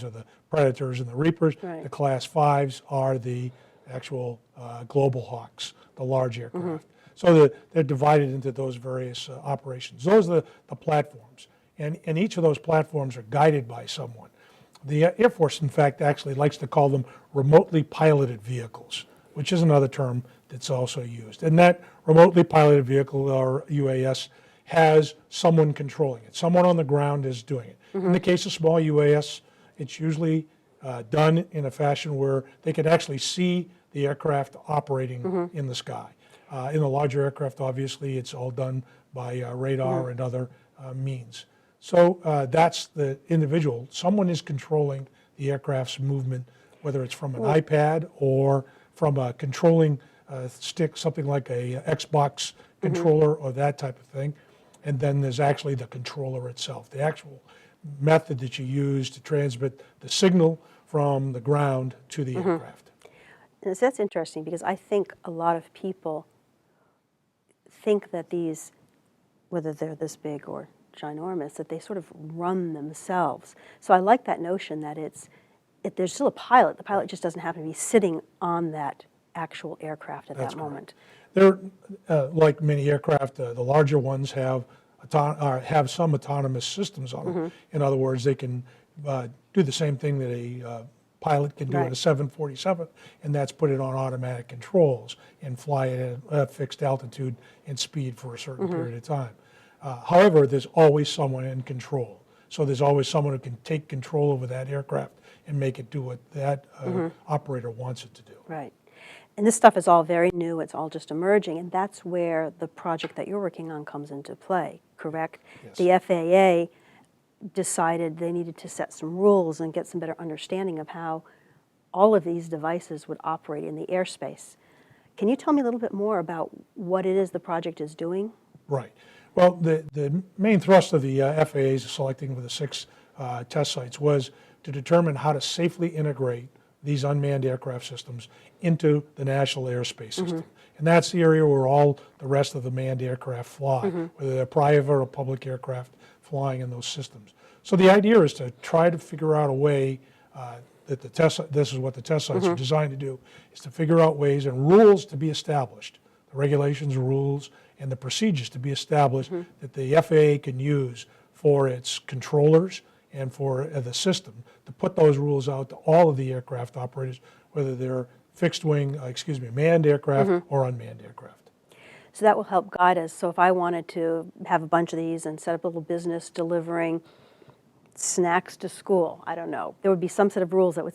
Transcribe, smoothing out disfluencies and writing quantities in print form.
are the Predators and the Reapers. Right. The Class 5s are the actual Global Hawks, the large aircraft. So they're divided into those various operations. Those are the platforms. And each of those platforms are guided by someone. The Air Force, in fact, actually likes to call them remotely piloted vehicles, which is another term that's also used. And that remotely piloted vehicle, or UAS, has someone controlling it. Someone on the ground is doing it. In the case of small UAS, it's usually done in a fashion where they can actually see the aircraft operating in the sky. In the larger aircraft, obviously, it's all done by radar and other means. So that's the individual. Someone is controlling the aircraft's movement, whether it's from an iPad or from a controlling stick, something like a Xbox controller or that type of thing. And then there's actually the controller itself, the actual method that you use to transmit the signal from the ground to the aircraft. And so that's interesting because I think a lot of people think that these, whether they're this big or ginormous, that they sort of run themselves. So I like that notion that there's still a pilot. The pilot just doesn't happen to be sitting on that actual aircraft at that moment. They're like many aircraft. The larger ones have some autonomous systems on them. In other words, they can do the same thing that a pilot can do in a 747, and that's put it on automatic controls and fly it at a fixed altitude and speed for a certain period of time. However, there's always someone in control. So there's always someone who can take control over that aircraft and make it do what that operator wants it to do. Right. And this stuff is all very new, it's all just emerging, and that's where the project that you're working on comes into play, correct? Yes. The FAA decided they needed to set some rules and get some better understanding of how all of these devices would operate in the airspace. Can you tell me a little bit more about what it is the project is doing? Right. Well, the main thrust of the FAA's selecting of the 6 test sites was to determine how to safely integrate these unmanned aircraft systems into the national airspace system. And that's the area where all the rest of the manned aircraft fly, whether they're private or public aircraft flying in those systems. So the idea is to try to figure out a way that this is what the test sites are designed to do, is to figure out ways and rules to be established, the regulations, rules, and the procedures to be established that the FAA can use for its controllers and for the system to put those rules out to all of the aircraft operators, whether they're manned aircraft or unmanned aircraft. So that will help guide us. So if I wanted to have a bunch of these and set up a little business delivering snacks to school, I don't know, there would be some set of rules that would